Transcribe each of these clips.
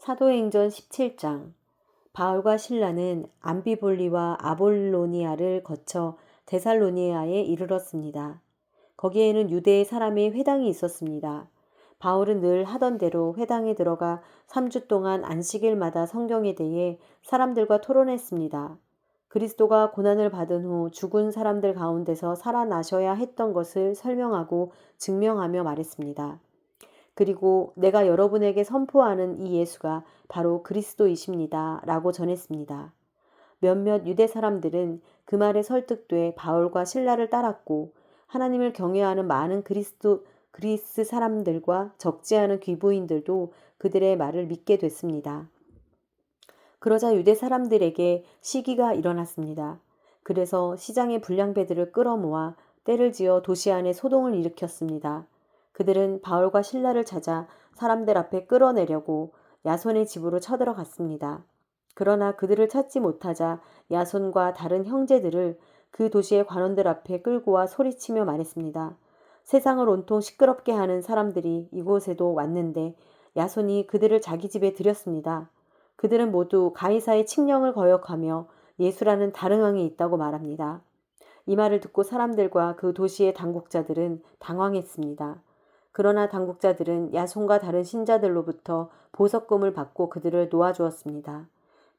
사도행전 17장. 바울과 실라는 암비볼리와 아볼로니아를 거쳐 데살로니아에 이르렀습니다. 거기에는 유대의 사람의 회당이 있었습니다. 바울은 늘 하던 대로 회당에 들어가 3주 동안 안식일마다 성경에 대해 사람들과 토론했습니다. 그리스도가 고난을 받은 후 죽은 사람들 가운데서 살아나셔야 했던 것을 설명하고 증명하며 말했습니다. 그리고 내가 여러분에게 선포하는 이 예수가 바로 그리스도이십니다. 라고 전했습니다. 몇몇 유대 사람들은 그 말에 설득돼 바울과 실라를 따랐고 하나님을 경외하는 많은 그리스 사람들과 적지 않은 귀부인들도 그들의 말을 믿게 됐습니다. 그러자 유대 사람들에게 시기가 일어났습니다. 그래서 시장의 불량배들을 끌어모아 떼를 지어 도시 안에 소동을 일으켰습니다. 그들은 바울과 실라를 찾아 사람들 앞에 끌어내려고 야손의 집으로 쳐들어갔습니다. 그러나 그들을 찾지 못하자 야손과 다른 형제들을 그 도시의 관원들 앞에 끌고 와 소리치며 말했습니다. 세상을 온통 시끄럽게 하는 사람들이 이곳에도 왔는데 야손이 그들을 자기 집에 들였습니다. 그들은 모두 가이사의 칙령을 거역하며 예수라는 다른 왕이 있다고 말합니다. 이 말을 듣고 사람들과 그 도시의 당국자들은 당황했습니다. 그러나 당국자들은 야손과 다른 신자들로부터 보석금을 받고 그들을 놓아주었습니다.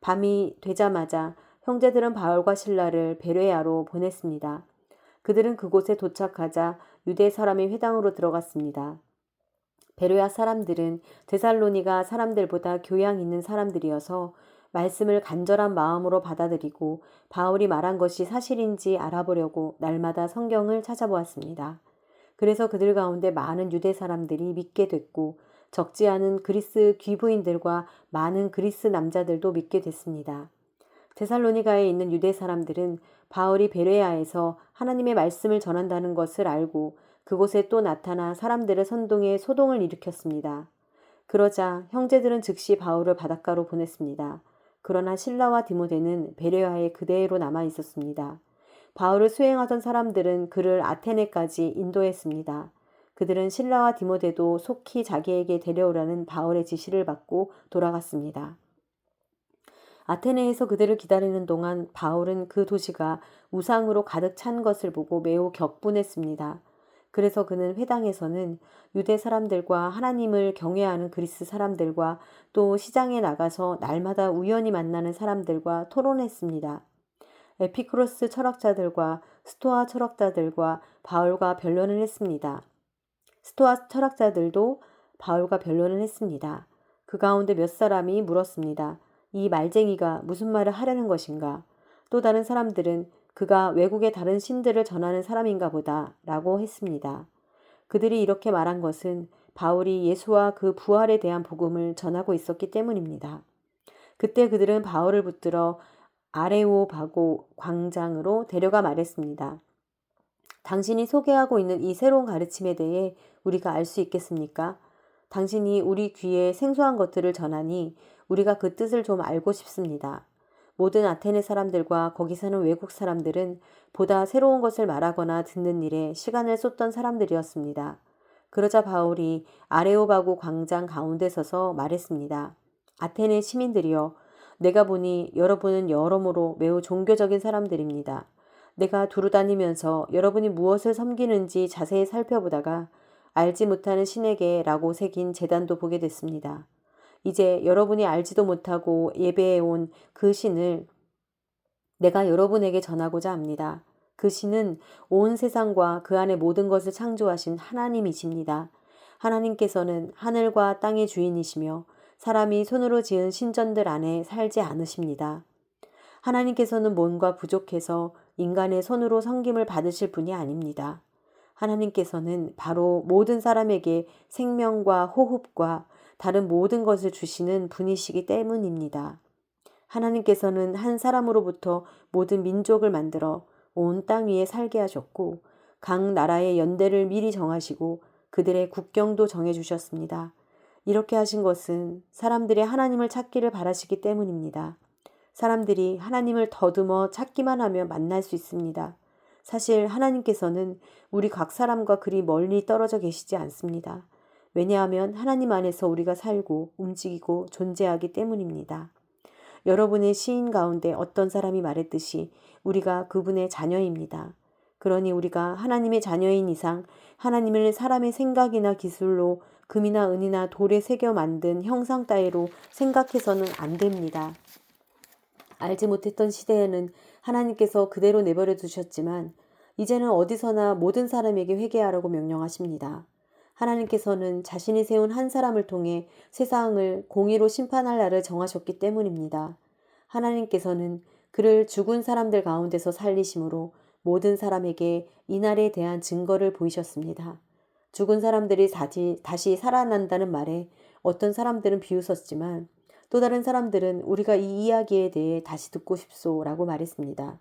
밤이 되자마자 형제들은 바울과 실라를 베레아로 보냈습니다. 그들은 그곳에 도착하자 유대 사람의 회당으로 들어갔습니다. 베레아 사람들은 데살로니가 사람들보다 교양 있는 사람들이어서 말씀을 간절한 마음으로 받아들이고 바울이 말한 것이 사실인지 알아보려고 날마다 성경을 찾아보았습니다. 그래서 그들 가운데 많은 유대 사람들이 믿게 됐고 적지 않은 그리스 귀부인들과 많은 그리스 남자들도 믿게 됐습니다. 데살로니가에 있는 유대 사람들은 바울이 베레아에서 하나님의 말씀을 전한다는 것을 알고 그곳에 또 나타나 사람들을 선동해 소동을 일으켰습니다. 그러자 형제들은 즉시 바울을 바닷가로 보냈습니다. 그러나 실라와 디모데는 베레아에 그대로 남아 있었습니다. 바울을 수행하던 사람들은 그를 아테네까지 인도했습니다. 그들은 실라와 디모데도 속히 자기에게 데려오라는 바울의 지시를 받고 돌아갔습니다. 아테네에서 그들을 기다리는 동안 바울은 그 도시가 우상으로 가득 찬 것을 보고 매우 격분했습니다. 그래서 그는 회당에서는 유대 사람들과 하나님을 경외하는 그리스 사람들과 또 시장에 나가서 날마다 우연히 만나는 사람들과 토론했습니다. 에피쿠로스 철학자들과 스토아 철학자들과 바울과 변론을 했습니다. 스토아 철학자들도 바울과 변론을 했습니다. 그 가운데 몇 사람이 물었습니다. 이 말쟁이가 무슨 말을 하려는 것인가? 또 다른 사람들은 그가 외국의 다른 신들을 전하는 사람인가 보다 라고 했습니다. 그들이 이렇게 말한 것은 바울이 예수와 그 부활에 대한 복음을 전하고 있었기 때문입니다. 그때 그들은 바울을 붙들어 아레오바고 광장으로 데려가 말했습니다. 당신이 소개하고 있는 이 새로운 가르침에 대해 우리가 알 수 있겠습니까? 당신이 우리 귀에 생소한 것들을 전하니 우리가 그 뜻을 좀 알고 싶습니다. 모든 아테네 사람들과 거기 사는 외국 사람들은 보다 새로운 것을 말하거나 듣는 일에 시간을 쏟던 사람들이었습니다. 그러자 바울이 아레오바고 광장 가운데 서서 말했습니다. 아테네 시민들이여, 내가 보니 여러분은 여러모로 매우 종교적인 사람들입니다. 내가 두루다니면서 여러분이 무엇을 섬기는지 자세히 살펴보다가 알지 못하는 신에게 라고 새긴 제단도 보게 됐습니다. 이제 여러분이 알지도 못하고 예배해온 그 신을 내가 여러분에게 전하고자 합니다. 그 신은 온 세상과 그 안의 모든 것을 창조하신 하나님이십니다. 하나님께서는 하늘과 땅의 주인이시며 사람이 손으로 지은 신전들 안에 살지 않으십니다. 하나님께서는 뭔가 부족해서 인간의 손으로 섬김을 받으실 분이 아닙니다. 하나님께서는 바로 모든 사람에게 생명과 호흡과 다른 모든 것을 주시는 분이시기 때문입니다. 하나님께서는 한 사람으로부터 모든 민족을 만들어 온 땅 위에 살게 하셨고 각 나라의 연대를 미리 정하시고 그들의 국경도 정해주셨습니다. 이렇게 하신 것은 사람들이 하나님을 찾기를 바라시기 때문입니다. 사람들이 하나님을 더듬어 찾기만 하면 만날 수 있습니다. 사실 하나님께서는 우리 각 사람과 그리 멀리 떨어져 계시지 않습니다. 왜냐하면 하나님 안에서 우리가 살고 움직이고 존재하기 때문입니다. 여러분의 시인 가운데 어떤 사람이 말했듯이 우리가 그분의 자녀입니다. 그러니 우리가 하나님의 자녀인 이상 하나님을 사람의 생각이나 기술로 금이나 은이나 돌에 새겨 만든 형상 따위로 생각해서는 안 됩니다. 알지 못했던 시대에는 하나님께서 그대로 내버려 두셨지만 이제는 어디서나 모든 사람에게 회개하라고 명령하십니다. 하나님께서는 자신이 세운 한 사람을 통해 세상을 공의로 심판할 날을 정하셨기 때문입니다. 하나님께서는 그를 죽은 사람들 가운데서 살리심으로 모든 사람에게 이날에 대한 증거를 보이셨습니다. 죽은 사람들이 다시 살아난다는 말에 어떤 사람들은 비웃었지만 또 다른 사람들은 우리가 이 이야기에 대해 다시 듣고 싶소라고 말했습니다.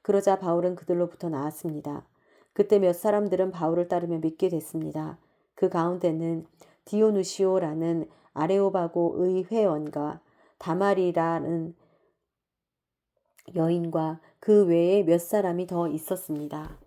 그러자 바울은 그들로부터 나왔습니다. 그때 몇 사람들은 바울을 따르며 믿게 됐습니다. 그 가운데는 디오누시오라는 아레오바고의 회원과 다말이라는 여인과 그 외에 몇 사람이 더 있었습니다.